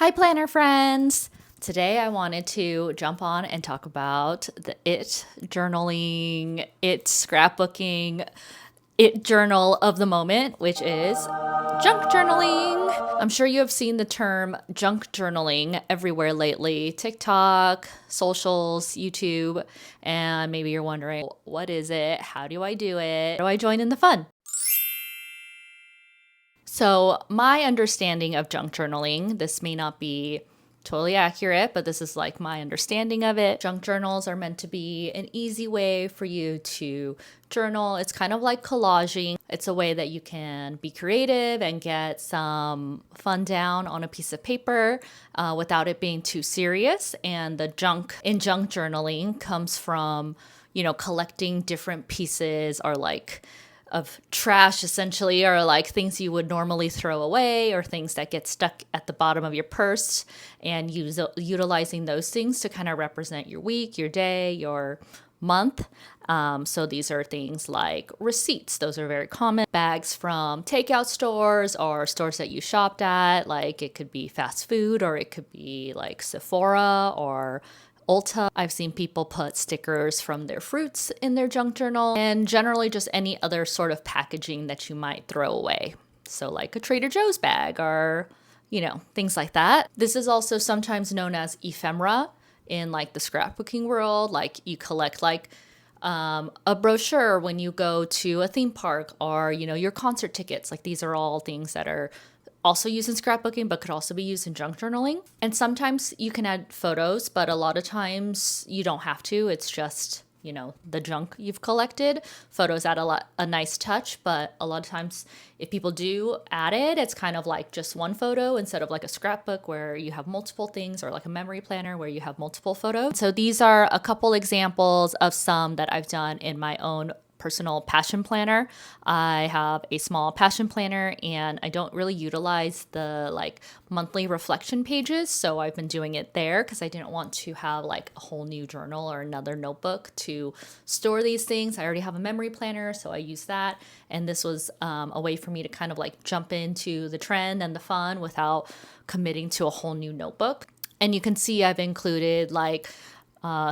Hi, planner friends. Today I wanted to jump on and talk about the it journaling, it scrapbooking, it journal of the moment, which is junk journaling. I'm sure you have seen the term junk journaling everywhere lately: TikTok, socials, YouTube, and maybe you're wondering, what is it? How do I do it? How do I join in the fun? So, my understanding of junk journaling, this may not be totally accurate, but this is like my understanding of it. Junk journals are meant to be an easy way for you to journal. It's kind of like collaging. It's a way that you can be creative and get some fun down on a piece of paper without it being too serious. And the junk in junk journaling comes from, collecting different pieces or like of trash essentially, or like things you would normally throw away or things that get stuck at the bottom of your purse, and utilizing those things to kind of represent your week, your day, your month. So these are things like receipts. Those are very common. Bags from takeout stores or stores that you shopped at. Like it could be fast food, or it could be like Sephora or Ulta. I've seen people put stickers from their fruits in their junk journal, and generally just any other sort of packaging that you might throw away. So like a Trader Joe's bag or, things like that. This is also sometimes known as ephemera in like the scrapbooking world. Like you collect like a brochure when you go to a theme park, or, your concert tickets. Like these are all things that are also used in scrapbooking, but could also be used in junk journaling. And sometimes you can add photos, but a lot of times you don't have to. It's just, the junk you've collected. Photos add a nice touch, but a lot of times if people do add it, it's kind of like just one photo instead of like a scrapbook where you have multiple things, or like a memory planner where you have multiple photos. So these are a couple examples of some that I've done in my own personal passion planner. I have a small passion planner, and I don't really utilize the like monthly reflection pages. So I've been doing it there because I didn't want to have like a whole new journal or another notebook to store these things. I already have a memory planner, so I use that. And this was a way for me to kind of like jump into the trend and the fun without committing to a whole new notebook. And you can see I've included like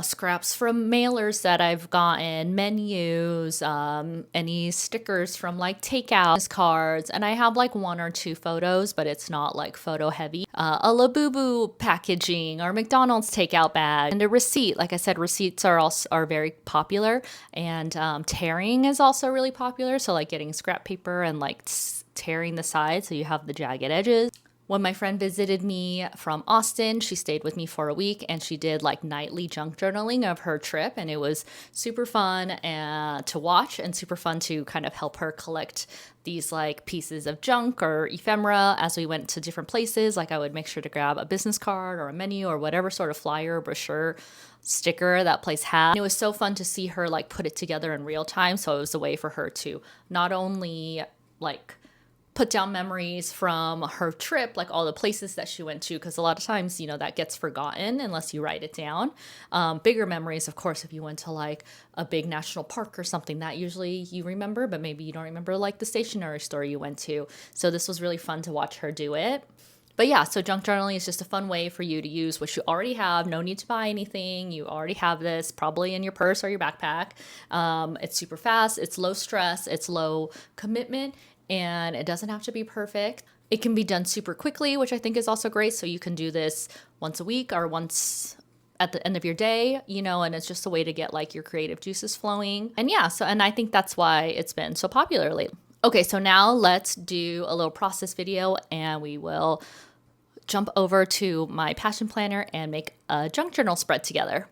scraps from mailers that I've gotten, menus, any stickers from like takeout cards, and I have like one or two photos, but it's not like photo heavy. A Labubu packaging or McDonald's takeout bag, and a receipt. Like I said, receipts are very popular, and tearing is also really popular. So like getting scrap paper and like tearing the sides so you have the jagged edges. When my friend visited me from Austin, she stayed with me for a week, and she did like nightly junk journaling of her trip. And it was super fun to watch, and super fun to kind of help her collect these like pieces of junk or ephemera as we went to different places. Like I would make sure to grab a business card or a menu or whatever sort of flyer or brochure sticker that place had. And it was so fun to see her like put it together in real time. So it was a way for her to not only like put down memories from her trip, like all the places that she went to, because a lot of times, that gets forgotten unless you write it down. Bigger memories, of course, if you went to like a big national park or something, that usually you remember, but maybe you don't remember like the stationery store you went to. So this was really fun to watch her do it. But yeah, so junk journaling is just a fun way for you to use what you already have. No need to buy anything. You already have this probably in your purse or your backpack. It's super fast. It's low stress. It's low commitment. And it doesn't have to be perfect. It can be done super quickly, which I think is also great. So you can do this once a week or once at the end of your day, and it's just a way to get like your creative juices flowing. And yeah, and I think that's why it's been so popular lately. Okay, so now let's do a little process video, and we will jump over to my passion planner and make a junk journal spread together.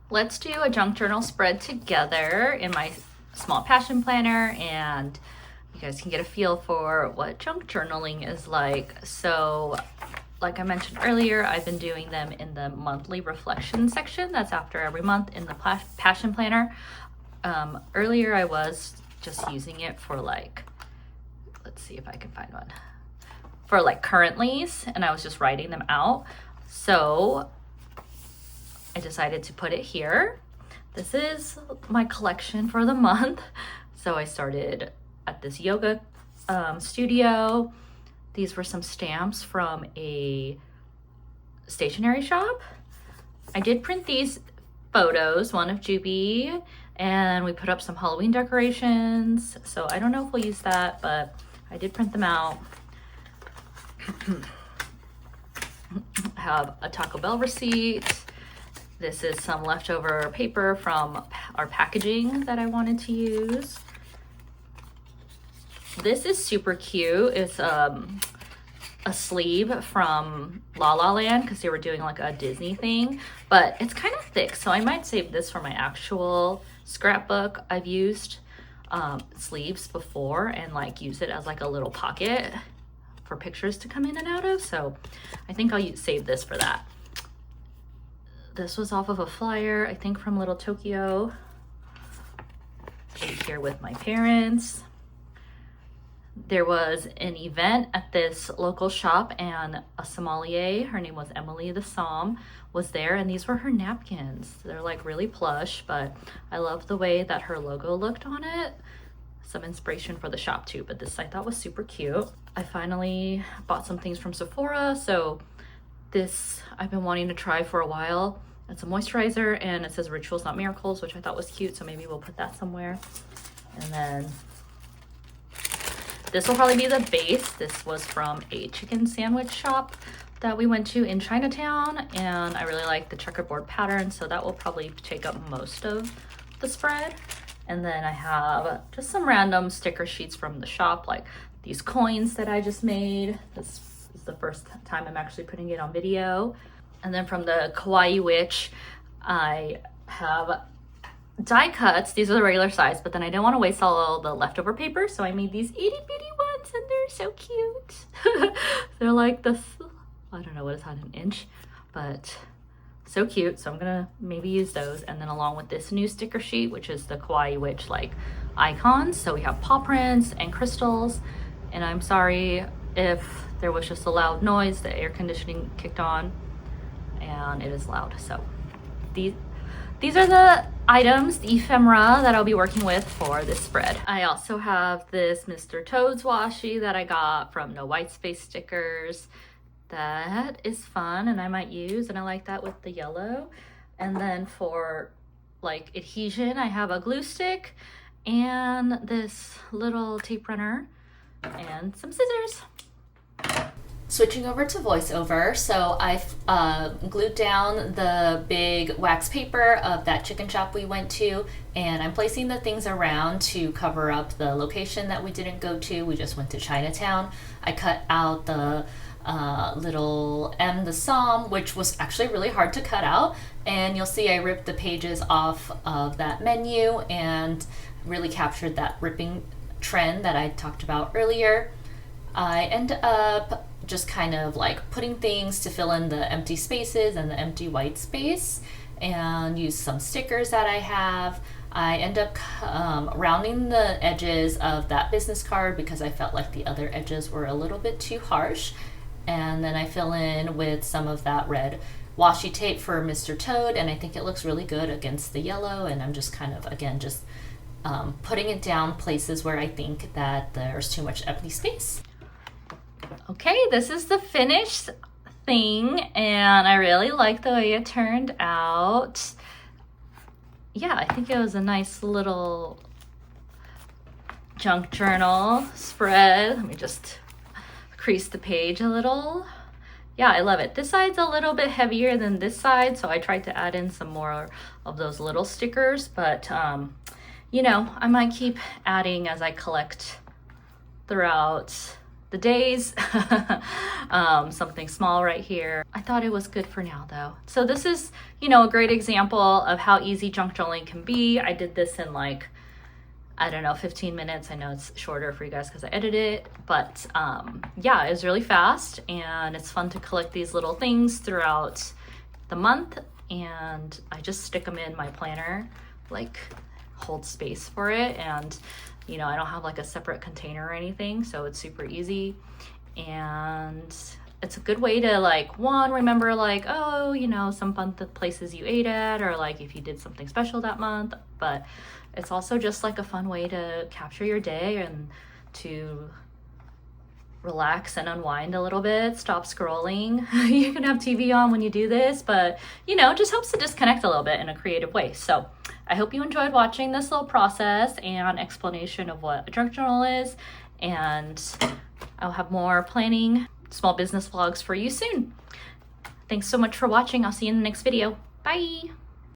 Let's do a junk journal spread together in my small passion planner, and you guys can get a feel for what junk journaling is like. So like I mentioned earlier, I've been doing them in the monthly reflection section. That's after every month in the passion planner. Earlier I was just using it for like, let's see if I can find one, for like currentlies, and I was just writing them out. So I decided to put it here. This is my collection for the month. So I started at this yoga studio. These were some stamps from a stationery shop. I did print these photos, one of Juby, and we put up some Halloween decorations. So I don't know if we'll use that, but I did print them out. I have a Taco Bell receipt. This is some leftover paper from our packaging that I wanted to use. This is super cute. It's a sleeve from La La Land because they were doing like a Disney thing, but it's kind of thick, so I might save this for my actual scrapbook. I've used sleeves before and like use it as like a little pocket for pictures to come in and out of, so I think I'll save this for that. This was off of a flyer, I think from Little Tokyo. Right here with my parents. There was an event at this local shop and a sommelier, her name was Emily the Somm, was there, and these were her napkins. They're like really plush, but I love the way that her logo looked on it. Some inspiration for the shop too, but this I thought was super cute. I finally bought some things from Sephora, so this I've been wanting to try for a while. It's a moisturizer and it says Rituals Not Miracles, which I thought was cute, so maybe we'll put that somewhere. And then this will probably be the base. This was from a chicken sandwich shop that we went to in Chinatown, and I really like the checkerboard pattern, so that will probably take up most of the spread. And then I have just some random sticker sheets from the shop, like these coins that I just made. This is the first time I'm actually putting it on video. And then from the Kawaii Witch, I have die cuts. These are the regular size, but then I didn't want to waste all the leftover paper, so I made these itty bitty ones, and they're so cute. They're like this, I don't know, what is that, an inch? But so cute, so I'm gonna maybe use those. And then along with this new sticker sheet, which is the Kawaii Witch like icons, so we have paw prints and crystals. And I'm sorry if there was just a loud noise, the air conditioning kicked on and it is loud. So these are the items, the ephemera that I'll be working with for this spread. I also have this Mr. Toad's washi that I got from No White Space Stickers. That is fun and I might use, and I like that with the yellow. And then for like adhesion, I have a glue stick and this little tape runner and some scissors. Switching over to voiceover, so I've glued down the big wax paper of that chicken shop we went to, and I'm placing the things around to cover up the location that we didn't go to. We just went to Chinatown. I cut out the little M the Somm, which was actually really hard to cut out, and you'll see I ripped the pages off of that menu and really captured that ripping trend that I talked about earlier. I end up just kind of like putting things to fill in the empty spaces and the empty white space, and use some stickers that I have. I end up rounding the edges of that business card because I felt like the other edges were a little bit too harsh, and then I fill in with some of that red washi tape for Mr. Toad, and I think it looks really good against the yellow, and I'm just kind of again just putting it down places where I think that there's too much empty space. Okay, this is the finished thing, and I really like the way it turned out. Yeah, I think it was a nice little junk journal spread. Let me just crease the page a little. Yeah, I love it. This side's a little bit heavier than this side, so I tried to add in some more of those little stickers, but you know, I might keep adding as I collect throughout the days. Something small right here. I thought it was good for now though. So this is, you know, a great example of how easy junk journaling can be. I did this in like, I don't know, 15 minutes. I know it's shorter for you guys because I edited it, but yeah, it was really fast, and it's fun to collect these little things throughout the month, and I just stick them in my planner, like hold space for it, and you know, I don't have like a separate container or anything, so it's super easy. And it's a good way to like, one, remember like, oh, you know, some fun places you ate at, or like if you did something special that month, but it's also just like a fun way to capture your day and to relax and unwind a little bit, stop scrolling. You can have TV on when you do this, but you know, it just helps to disconnect a little bit in a creative way. So I hope you enjoyed watching this little process and explanation of what a junk journal is, and I'll have more planning small business vlogs for you soon. Thanks so much for watching. I'll see you in the next video. Bye.